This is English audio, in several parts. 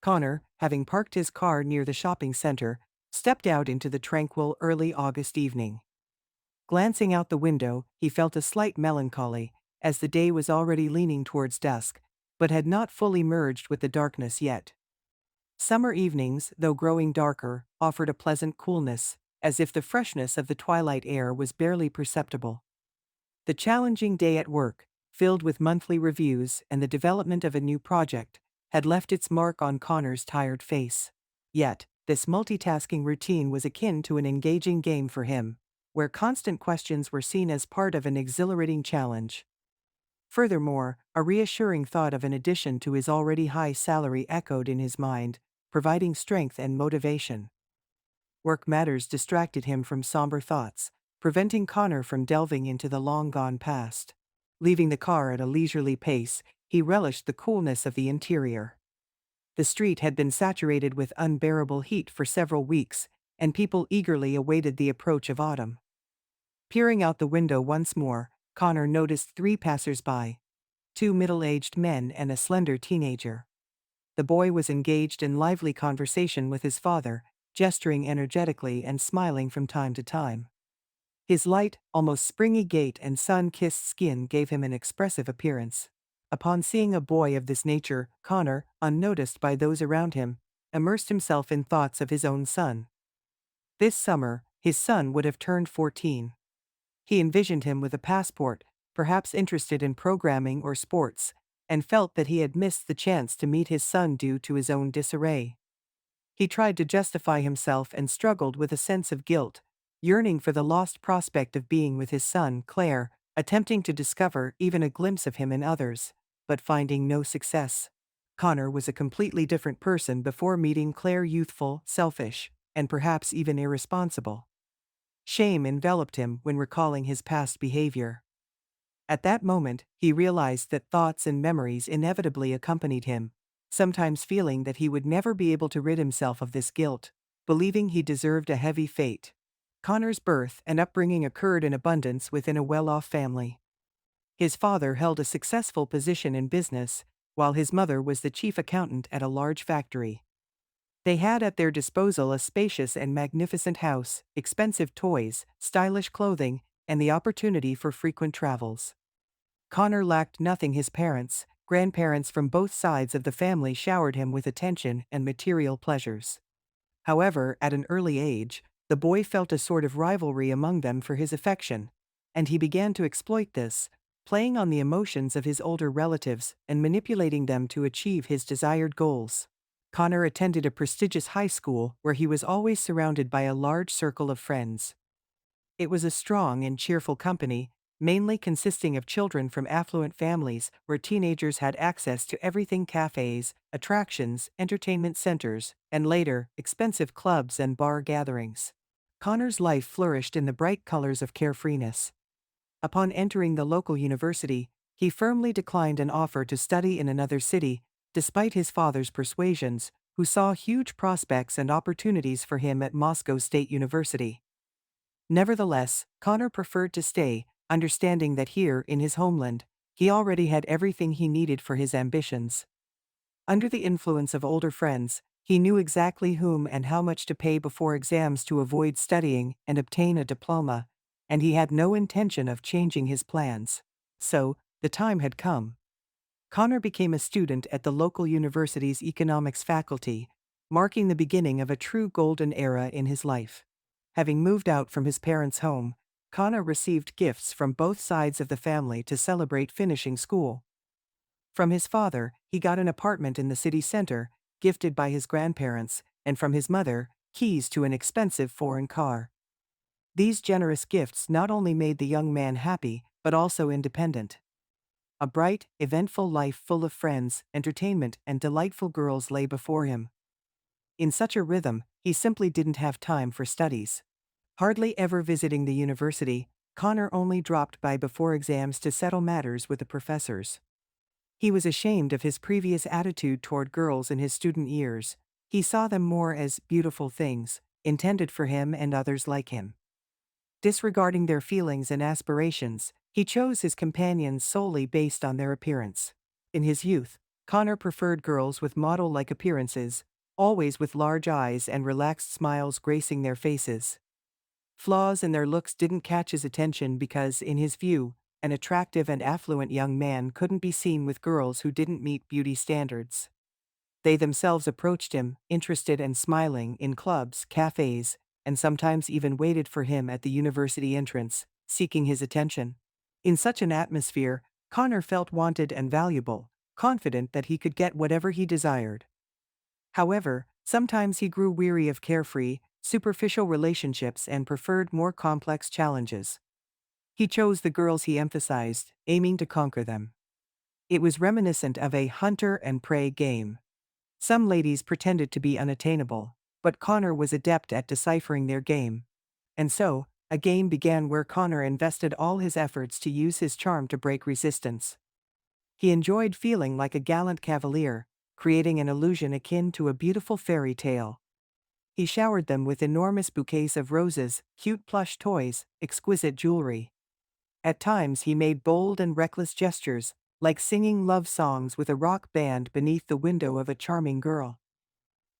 Connor, having parked his car near the shopping center, stepped out into the tranquil early August evening. Glancing out the window, he felt a slight melancholy, as the day was already leaning towards dusk, but had not fully merged with the darkness yet. Summer evenings, though growing darker, offered a pleasant coolness, as if the freshness of the twilight air was barely perceptible. The challenging day at work, filled with monthly reviews and the development of a new project, had left its mark on Connor's tired face. Yet, this multitasking routine was akin to an engaging game for him, where constant questions were seen as part of an exhilarating challenge. Furthermore, a reassuring thought of an addition to his already high salary echoed in his mind, providing strength and motivation. Work matters distracted him from somber thoughts, preventing Connor from delving into the long-gone past. Leaving the car at a leisurely pace, he relished the coolness of the interior. The street had been saturated with unbearable heat for several weeks, and people eagerly awaited the approach of autumn. Peering out the window once more, Connor noticed three passers-by, two middle-aged men and a slender teenager. The boy was engaged in lively conversation with his father, gesturing energetically and smiling from time to time. His light, almost springy gait and sun-kissed skin gave him an expressive appearance. Upon seeing a boy of this nature, Connor, unnoticed by those around him, immersed himself in thoughts of his own son. This summer, his son would have turned 14. He envisioned him with a passport, perhaps interested in programming or sports, and felt that he had missed the chance to meet his son due to his own disarray. He tried to justify himself and struggled with a sense of guilt, yearning for the lost prospect of being with his son, Claire, attempting to discover even a glimpse of him in others, but finding no success. Connor was a completely different person before meeting Claire, youthful, selfish, and perhaps even irresponsible. Shame enveloped him when recalling his past behavior. At that moment, he realized that thoughts and memories inevitably accompanied him, sometimes feeling that he would never be able to rid himself of this guilt, believing he deserved a heavy fate. Connor's birth and upbringing occurred in abundance within a well-off family. His father held a successful position in business, while his mother was the chief accountant at a large factory. They had at their disposal a spacious and magnificent house, expensive toys, stylish clothing, and the opportunity for frequent travels. Connor lacked nothing. His parents, grandparents from both sides of the family showered him with attention and material pleasures. However, at an early age, the boy felt a sort of rivalry among them for his affection, and he began to exploit this, playing on the emotions of his older relatives and manipulating them to achieve his desired goals. Connor attended a prestigious high school where he was always surrounded by a large circle of friends. It was a strong and cheerful company, mainly consisting of children from affluent families where teenagers had access to everything: cafes, attractions, entertainment centers, and later, expensive clubs and bar gatherings. Connor's life flourished in the bright colors of carefreeness. Upon entering the local university, he firmly declined an offer to study in another city, despite his father's persuasions, who saw huge prospects and opportunities for him at Moscow State University. Nevertheless, Connor preferred to stay, understanding that here, in his homeland, he already had everything he needed for his ambitions. Under the influence of older friends, he knew exactly whom and how much to pay before exams to avoid studying and obtain a diploma, and he had no intention of changing his plans. So, the time had come. Connor became a student at the local university's economics faculty, marking the beginning of a true golden era in his life. Having moved out from his parents' home, Connor received gifts from both sides of the family to celebrate finishing school. From his father, he got an apartment in the city center, gifted by his grandparents, and from his mother, keys to an expensive foreign car. These generous gifts not only made the young man happy, but also independent. A bright, eventful life full of friends, entertainment, and delightful girls lay before him. In such a rhythm, he simply didn't have time for studies. Hardly ever visiting the university, Connor only dropped by before exams to settle matters with the professors. He was ashamed of his previous attitude toward girls in his student years. He saw them more as beautiful things, intended for him and others like him. Disregarding their feelings and aspirations, he chose his companions solely based on their appearance. In his youth, Connor preferred girls with model-like appearances, always with large eyes and relaxed smiles gracing their faces. Flaws in their looks didn't catch his attention because, in his view, an attractive and affluent young man couldn't be seen with girls who didn't meet beauty standards. They themselves approached him, interested and smiling, in clubs, cafes, and sometimes even waited for him at the university entrance, seeking his attention. In such an atmosphere, Connor felt wanted and valuable, confident that he could get whatever he desired. However, sometimes he grew weary of carefree, superficial relationships and preferred more complex challenges. He chose the girls he emphasized, aiming to conquer them. It was reminiscent of a hunter and prey game. Some ladies pretended to be unattainable, but Connor was adept at deciphering their game. And so, a game began where Connor invested all his efforts to use his charm to break resistance. He enjoyed feeling like a gallant cavalier, creating an illusion akin to a beautiful fairy tale. He showered them with enormous bouquets of roses, cute plush toys, exquisite jewelry. At times he made bold and reckless gestures, like singing love songs with a rock band beneath the window of a charming girl.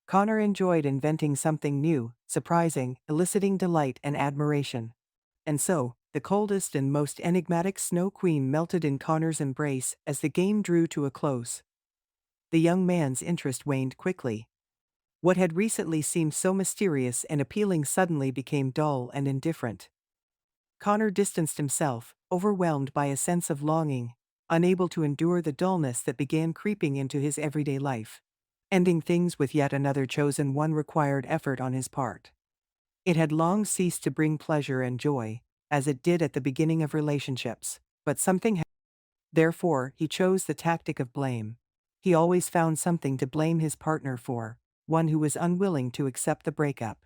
Connor enjoyed inventing something new, surprising, eliciting delight and admiration. And so, the coldest and most enigmatic Snow Queen melted in Connor's embrace as the game drew to a close. The young man's interest waned quickly. What had recently seemed so mysterious and appealing suddenly became dull and indifferent. Connor distanced himself, overwhelmed by a sense of longing, unable to endure the dullness that began creeping into his everyday life. Ending things with yet another chosen one required effort on his part. It had long ceased to bring pleasure and joy, as it did at the beginning of relationships, but something had. Therefore, he chose the tactic of blame. He always found something to blame his partner for, one who was unwilling to accept the breakup.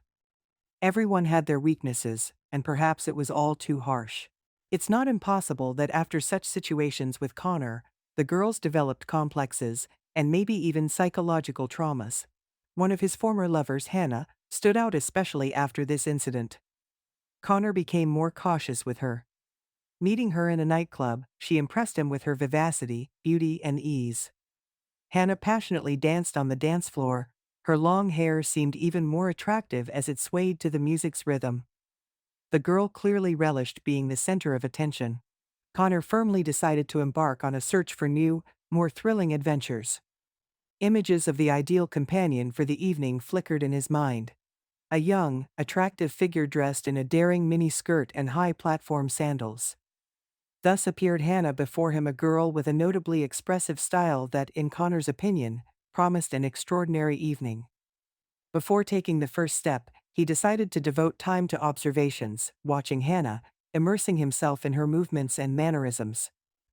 Everyone had their weaknesses, and perhaps it was all too harsh. It's not impossible that after such situations with Connor, the girls developed complexes, and maybe even psychological traumas. One of his former lovers, Hannah, stood out especially after this incident. Connor became more cautious with her. Meeting her in a nightclub, she impressed him with her vivacity, beauty, and ease. Hannah passionately danced on the dance floor. Her long hair seemed even more attractive as it swayed to the music's rhythm. The girl clearly relished being the center of attention. Connor firmly decided to embark on a search for new, more thrilling adventures. Images of the ideal companion for the evening flickered in his mind. A young, attractive figure dressed in a daring mini-skirt and high platform sandals. Thus appeared Hannah before him, a girl with a notably expressive style that, in Connor's opinion, promised an extraordinary evening. Before taking the first step, he decided to devote time to observations, watching Hannah, immersing himself in her movements and mannerisms.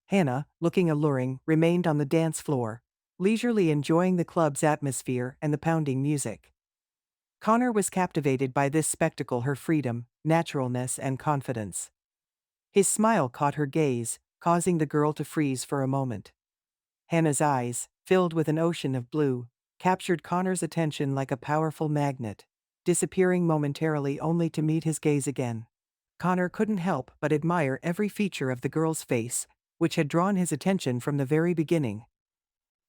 Hannah, looking alluring, remained on the dance floor, leisurely enjoying the club's atmosphere and the pounding music. Connor was captivated by this spectacle, her freedom, naturalness, and confidence. His smile caught her gaze, causing the girl to freeze for a moment. Hannah's eyes, filled with an ocean of blue, captured Connor's attention like a powerful magnet, disappearing momentarily only to meet his gaze again. Connor couldn't help but admire every feature of the girl's face, which had drawn his attention from the very beginning.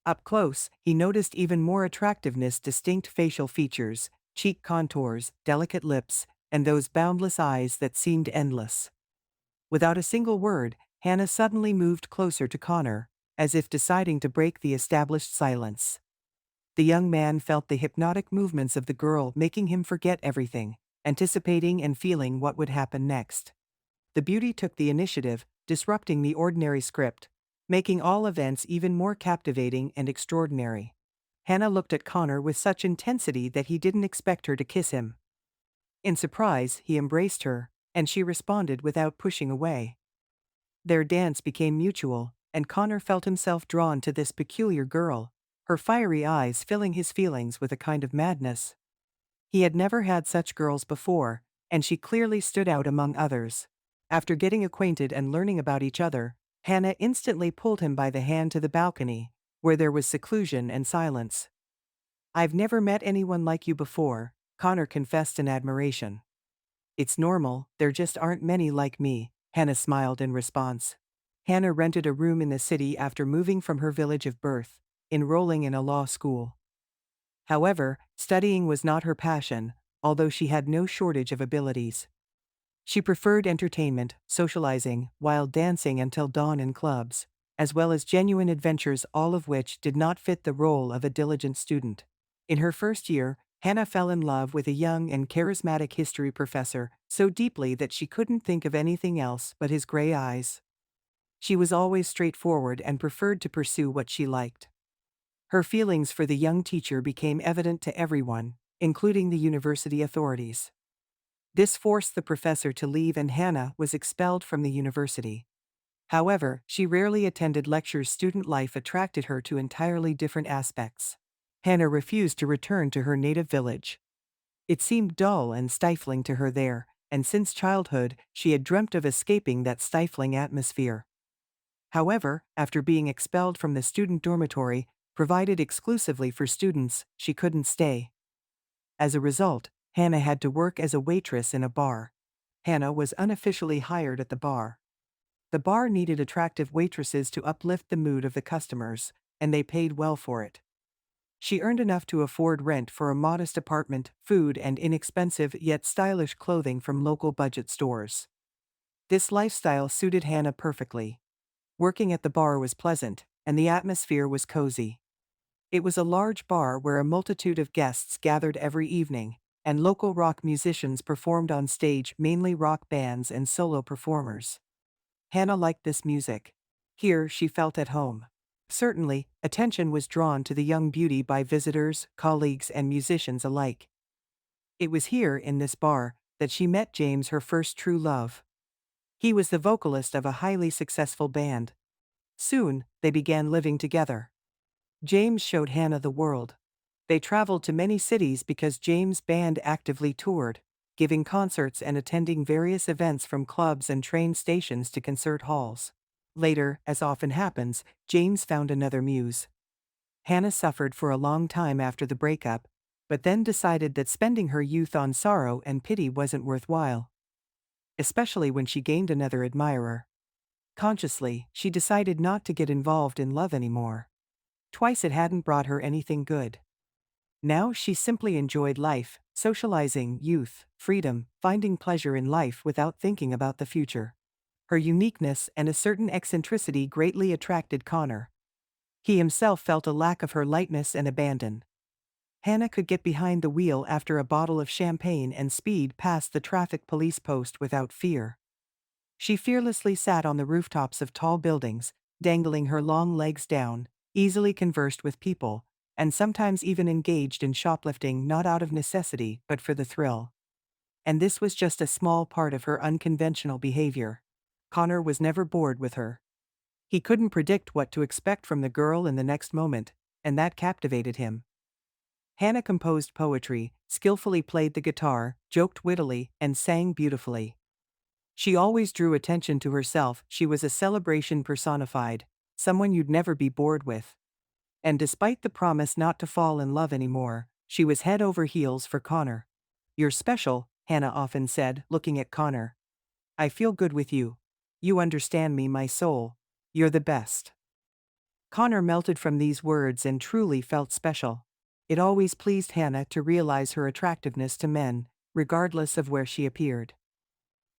Up close, he noticed even more attractiveness: distinct facial features, cheek contours, delicate lips, and those boundless eyes that seemed endless. Without a single word, Hannah suddenly moved closer to Connor, as if deciding to break the established silence. The young man felt the hypnotic movements of the girl, making him forget everything, anticipating and feeling what would happen next. The beauty took the initiative, disrupting the ordinary script, making all events even more captivating and extraordinary. Hannah looked at Connor with such intensity that he didn't expect her to kiss him. In surprise, he embraced her, and she responded without pushing away. Their dance became mutual, and Connor felt himself drawn to this peculiar girl, her fiery eyes filling his feelings with a kind of madness. He had never had such girls before, and she clearly stood out among others. After getting acquainted and learning about each other, Hannah instantly pulled him by the hand to the balcony, where there was seclusion and silence. "I've never met anyone like you before," Connor confessed in admiration. "It's normal, there just aren't many like me," Hannah smiled in response. Hannah rented a room in the city after moving from her village of birth. enrolling in a law school. However, studying was not her passion, although she had no shortage of abilities. She preferred entertainment, socializing, wild dancing until dawn in clubs, as well as genuine adventures, all of which did not fit the role of a diligent student. In her first year, Hannah fell in love with a young and charismatic history professor so deeply that she couldn't think of anything else but his gray eyes. She was always straightforward and preferred to pursue what she liked. Her feelings for the young teacher became evident to everyone, including the university authorities. This forced the professor to leave and Hannah was expelled from the university. However, she rarely attended lectures. Student life attracted her to entirely different aspects. Hannah refused to return to her native village. It seemed dull and stifling to her there, and since childhood, she had dreamt of escaping that stifling atmosphere. However, after being expelled from the student dormitory, provided exclusively for students, she couldn't stay. As a result, Hannah had to work as a waitress in a bar. Hannah was unofficially hired at the bar. The bar needed attractive waitresses to uplift the mood of the customers, and they paid well for it. She earned enough to afford rent for a modest apartment, food, and inexpensive yet stylish clothing from local budget stores. This lifestyle suited Hannah perfectly. Working at the bar was pleasant, and the atmosphere was cozy. It was a large bar where a multitude of guests gathered every evening, and local rock musicians performed on stage, mainly rock bands and solo performers. Hannah liked this music. Here she felt at home. Certainly, attention was drawn to the young beauty by visitors, colleagues, and musicians alike. It was here, in this bar, that she met James, her first true love. He was the vocalist of a highly successful band. Soon, they began living together. James showed Hannah the world. They traveled to many cities because James' band actively toured, giving concerts and attending various events from clubs and train stations to concert halls. Later, as often happens, James found another muse. Hannah suffered for a long time after the breakup, but then decided that spending her youth on sorrow and pity wasn't worthwhile. Especially when she gained another admirer. Consciously, she decided not to get involved in love anymore. Twice it hadn't brought her anything good. Now she simply enjoyed life, socializing, youth, freedom, finding pleasure in life without thinking about the future. Her uniqueness and a certain eccentricity greatly attracted Connor. He himself felt a lack of her lightness and abandon. Hannah could get behind the wheel after a bottle of champagne and speed past the traffic police post without fear. She fearlessly sat on the rooftops of tall buildings, dangling her long legs down, easily conversed with people, and sometimes even engaged in shoplifting, not out of necessity but for the thrill. And this was just a small part of her unconventional behavior. Connor was never bored with her. He couldn't predict what to expect from the girl in the next moment, and that captivated him. Hannah composed poetry, skillfully played the guitar, joked wittily, and sang beautifully. She always drew attention to herself. She was a celebration personified, someone you'd never be bored with. And despite the promise not to fall in love anymore, she was head over heels for Connor. "You're special," Hannah often said, looking at Connor. "I feel good with you. You understand me, my soul. You're the best." Connor melted from these words and truly felt special. It always pleased Hannah to realize her attractiveness to men, regardless of where she appeared.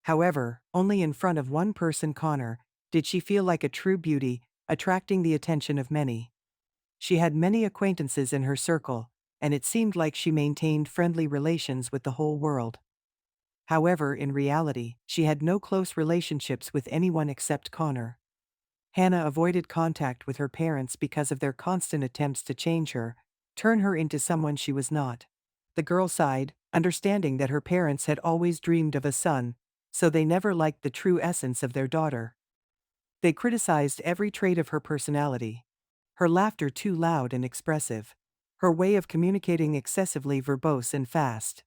However, only in front of one person, Connor, did she feel like a true beauty, attracting the attention of many. She had many acquaintances in her circle, and it seemed like she maintained friendly relations with the whole world. However, in reality, she had no close relationships with anyone except Connor. Hannah avoided contact with her parents because of their constant attempts to change her, turn her into someone she was not. The girl sighed, understanding that her parents had always dreamed of a son, so they never liked the true essence of their daughter. They criticized every trait of her personality. Her laughter too loud and expressive. Her way of communicating excessively verbose and fast.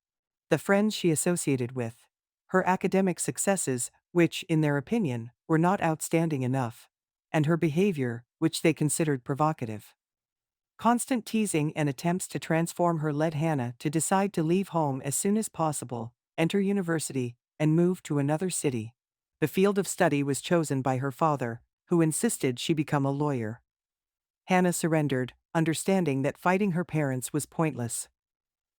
The friends she associated with. Her academic successes, which, in their opinion, were not outstanding enough. And her behavior, which they considered provocative. Constant teasing and attempts to transform her led Hannah to decide to leave home as soon as possible, enter university, and move to another city. The field of study was chosen by her father, who insisted she become a lawyer. Hannah surrendered, understanding that fighting her parents was pointless.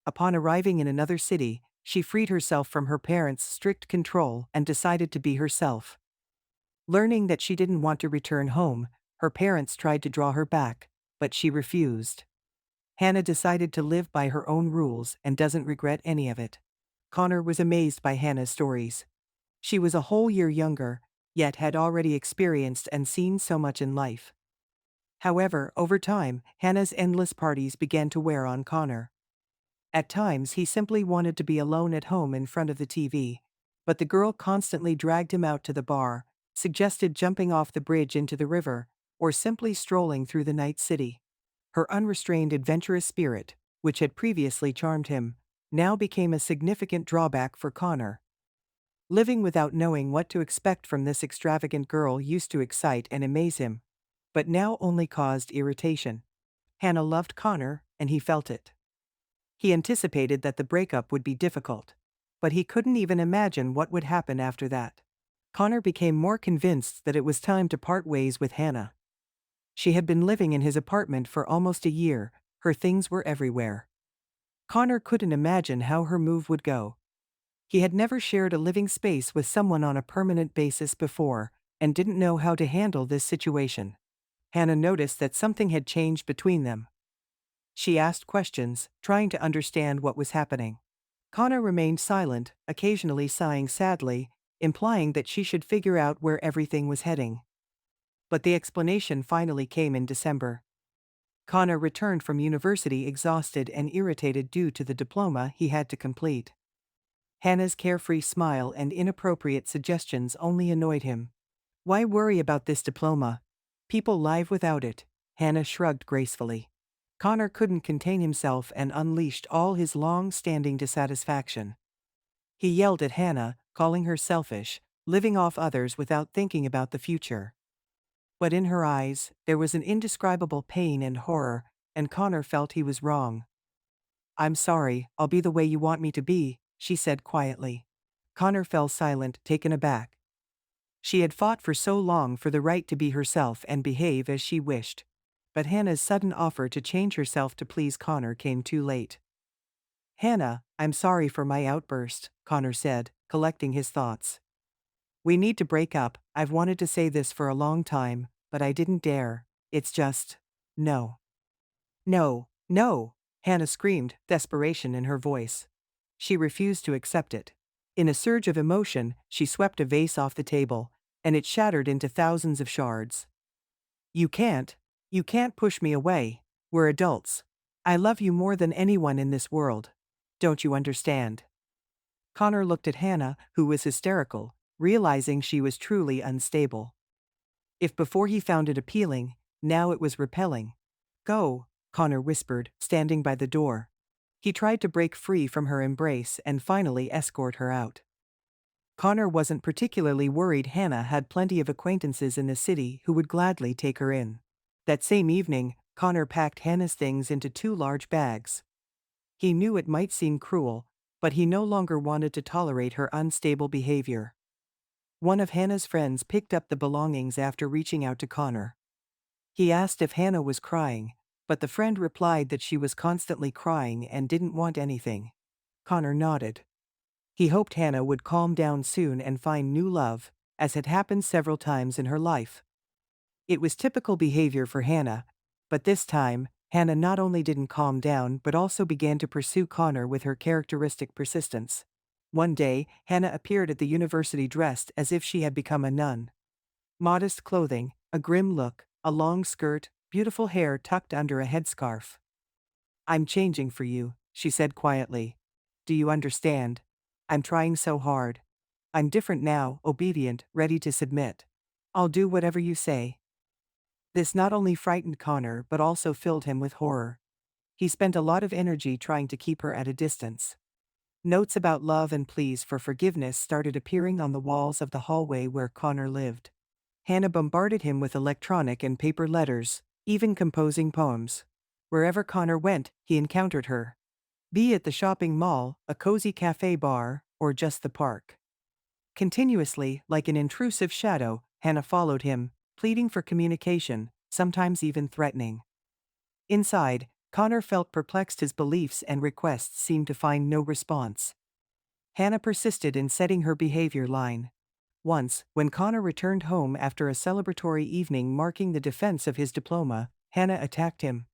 Upon arriving in another city, she freed herself from her parents' strict control and decided to be herself. Learning that she didn't want to return home, her parents tried to draw her back, but she refused. Hannah decided to live by her own rules and doesn't regret any of it. Connor was amazed by Hannah's stories. She was a whole year younger, yet had already experienced and seen so much in life. However, over time, Hannah's endless parties began to wear on Connor. At times he simply wanted to be alone at home in front of the TV, but the girl constantly dragged him out to the bar, suggested jumping off the bridge into the river, or simply strolling through the night city. Her unrestrained adventurous spirit, which had previously charmed him, now became a significant drawback for Connor. Living without knowing what to expect from this extravagant girl used to excite and amaze him, but now only caused irritation. Hannah loved Connor, and he felt it. He anticipated that the breakup would be difficult, but he couldn't even imagine what would happen after that. Connor became more convinced that it was time to part ways with Hannah. She had been living in his apartment for almost a year, her things were everywhere. Connor couldn't imagine how her move would go. He had never shared a living space with someone on a permanent basis before, and didn't know how to handle this situation. Hannah noticed that something had changed between them. She asked questions, trying to understand what was happening. Connor remained silent, occasionally sighing sadly, implying that she should figure out where everything was heading. But the explanation finally came in December. Connor returned from university exhausted and irritated due to the diploma he had to complete. Hannah's carefree smile and inappropriate suggestions only annoyed him. Why worry about this diploma? People live without it, Hannah shrugged gracefully. Connor couldn't contain himself and unleashed all his long-standing dissatisfaction. He yelled at Hannah, calling her selfish, living off others without thinking about the future. But in her eyes, there was an indescribable pain and horror, and Connor felt he was wrong. "I'm sorry, I'll be the way you want me to be," she said quietly. Connor fell silent, taken aback. She had fought for so long for the right to be herself and behave as she wished. But Hannah's sudden offer to change herself to please Connor came too late. "Hannah, I'm sorry for my outburst," Connor said, collecting his thoughts. "We need to break up. I've wanted to say this for a long time, but I didn't dare. It's just, no." "No, no," Hannah screamed, desperation in her voice. She refused to accept it. In a surge of emotion, she swept a vase off the table, and it shattered into thousands of shards. You can't push me away. We're adults. I love you more than anyone in this world. Don't you understand?" Connor looked at Hannah, who was hysterical, realizing she was truly unstable. If before he found it appealing, now it was repelling. "Go," Connor whispered, standing by the door. He tried to break free from her embrace and finally escort her out. Connor wasn't particularly worried. Hannah had plenty of acquaintances in the city who would gladly take her in. That same evening, Connor packed Hannah's things into 2 large bags. He knew it might seem cruel, but he no longer wanted to tolerate her unstable behavior. One of Hannah's friends picked up the belongings after reaching out to Connor. He asked if Hannah was crying, but the friend replied that she was constantly crying and didn't want anything. Connor nodded. He hoped Hannah would calm down soon and find new love, as had happened several times in her life. It was typical behavior for Hannah, but this time, Hannah not only didn't calm down but also began to pursue Connor with her characteristic persistence. One day, Hannah appeared at the university dressed as if she had become a nun. Modest clothing, a grim look, a long skirt, beautiful hair tucked under a headscarf. "I'm changing for you," she said quietly. "Do you understand? I'm trying so hard. I'm different now, obedient, ready to submit. I'll do whatever you say." This not only frightened Connor but also filled him with horror. He spent a lot of energy trying to keep her at a distance. Notes about love and pleas for forgiveness started appearing on the walls of the hallway where Connor lived. Hannah bombarded him with electronic and paper letters, even composing poems. Wherever Connor went, he encountered her. Be it the shopping mall, a cozy cafe bar, or just the park. Continuously, like an intrusive shadow, Hannah followed him, pleading for communication, sometimes even threatening. Inside, Connor felt perplexed. His beliefs and requests seemed to find no response. Hannah persisted in setting her behavior line. Once, when Connor returned home after a celebratory evening marking the defense of his diploma, Hannah attacked him.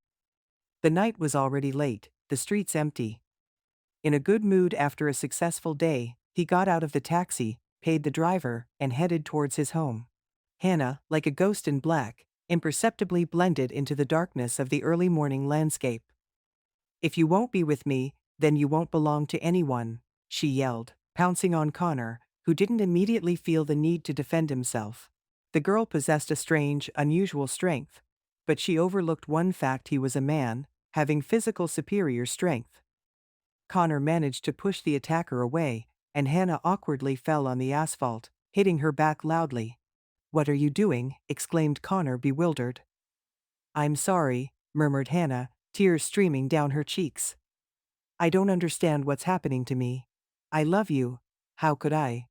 The night was already late, the streets empty. In a good mood after a successful day, he got out of the taxi, paid the driver, and headed towards his home. Hannah, like a ghost in black, imperceptibly blended into the darkness of the early morning landscape. "If you won't be with me, then you won't belong to anyone," she yelled, pouncing on Connor, who didn't immediately feel the need to defend himself. The girl possessed a strange, unusual strength, but she overlooked one fact: he was a man, having physical superior strength. Connor managed to push the attacker away, and Hannah awkwardly fell on the asphalt, hitting her back loudly. "What are you doing?" exclaimed Connor, bewildered. "I'm sorry," murmured Hannah, tears streaming down her cheeks. "I don't understand what's happening to me. I love you. How could I?"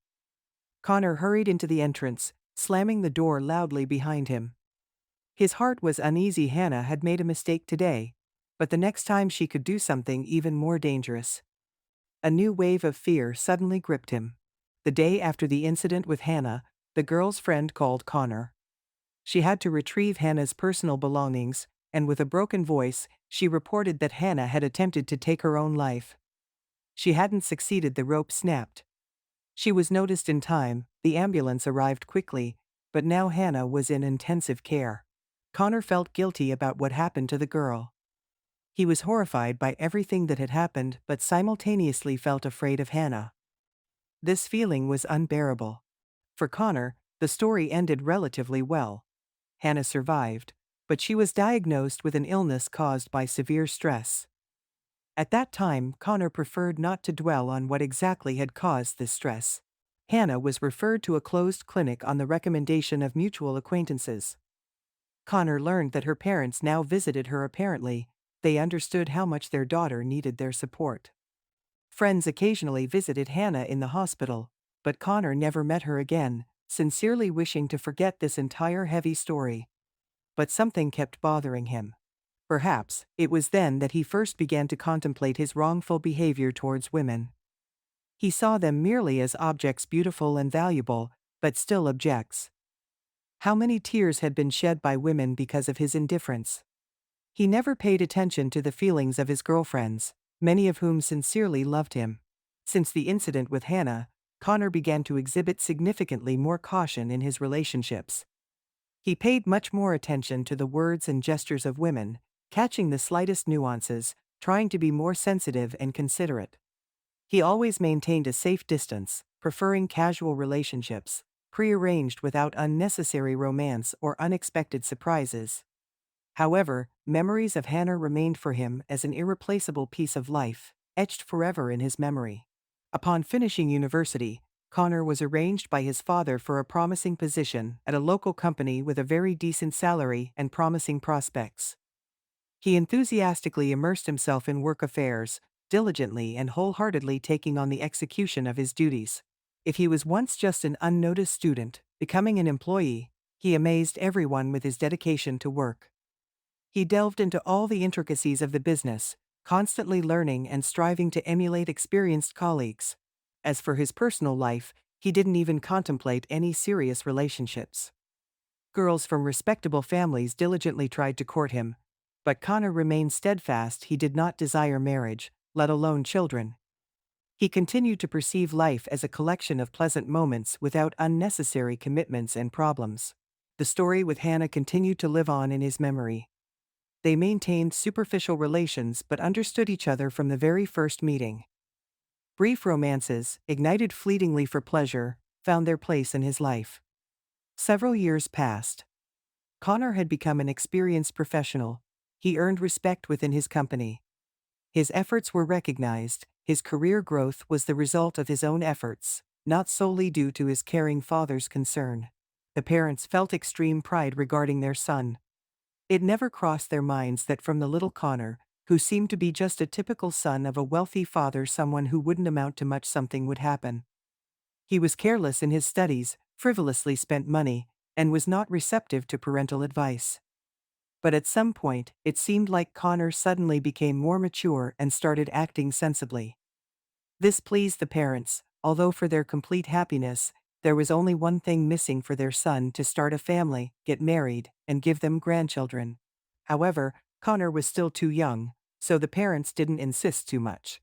Connor hurried into the entrance, slamming the door loudly behind him. His heart was uneasy. Hannah had made a mistake today, but the next time she could do something even more dangerous. A new wave of fear suddenly gripped him. The day after the incident with Hannah, the girl's friend called Connor. She had to retrieve Hannah's personal belongings, and with a broken voice, she reported that Hannah had attempted to take her own life. She hadn't succeeded. The rope snapped. She was noticed in time, the ambulance arrived quickly, but now Hannah was in intensive care. Connor felt guilty about what happened to the girl. He was horrified by everything that had happened but simultaneously felt afraid of Hannah. This feeling was unbearable. For Connor, the story ended relatively well. Hannah survived, but she was diagnosed with an illness caused by severe stress. At that time, Connor preferred not to dwell on what exactly had caused this stress. Hannah was referred to a closed clinic on the recommendation of mutual acquaintances. Connor learned that her parents now visited her. Apparently, they understood how much their daughter needed their support. Friends occasionally visited Hannah in the hospital, but Connor never met her again, sincerely wishing to forget this entire heavy story. But something kept bothering him. Perhaps it was then that he first began to contemplate his wrongful behavior towards women. He saw them merely as objects, beautiful and valuable, but still objects. How many tears had been shed by women because of his indifference? He never paid attention to the feelings of his girlfriends, many of whom sincerely loved him. Since the incident with Hannah, Connor began to exhibit significantly more caution in his relationships. He paid much more attention to the words and gestures of women, catching the slightest nuances, trying to be more sensitive and considerate. He always maintained a safe distance, preferring casual relationships, prearranged without unnecessary romance or unexpected surprises. However, memories of Hannah remained for him as an irreplaceable piece of life, etched forever in his memory. Upon finishing university, Connor was arranged by his father for a promising position at a local company with a very decent salary and promising prospects. He enthusiastically immersed himself in work affairs, diligently and wholeheartedly taking on the execution of his duties. If he was once just an unnoticed student, becoming an employee, he amazed everyone with his dedication to work. He delved into all the intricacies of the business, constantly learning and striving to emulate experienced colleagues. As for his personal life, he didn't even contemplate any serious relationships. Girls from respectable families diligently tried to court him, but Connor remained steadfast. He did not desire marriage, let alone children. He continued to perceive life as a collection of pleasant moments without unnecessary commitments and problems. The story with Hannah continued to live on in his memory. They maintained superficial relations but understood each other from the very first meeting. Brief romances, ignited fleetingly for pleasure, found their place in his life. Several years passed. Connor had become an experienced professional. He earned respect within his company. His efforts were recognized. His career growth was the result of his own efforts, not solely due to his caring father's concern. The parents felt extreme pride regarding their son. It never crossed their minds that from the little Connor, who seemed to be just a typical son of a wealthy father, someone who wouldn't amount to much, something would happen. He was careless in his studies, frivolously spent money, and was not receptive to parental advice. But at some point, it seemed like Connor suddenly became more mature and started acting sensibly. This pleased the parents, although for their complete happiness, there was only one thing missing for their son to start a family, get married, and give them grandchildren. However, Connor was still too young, so the parents didn't insist too much.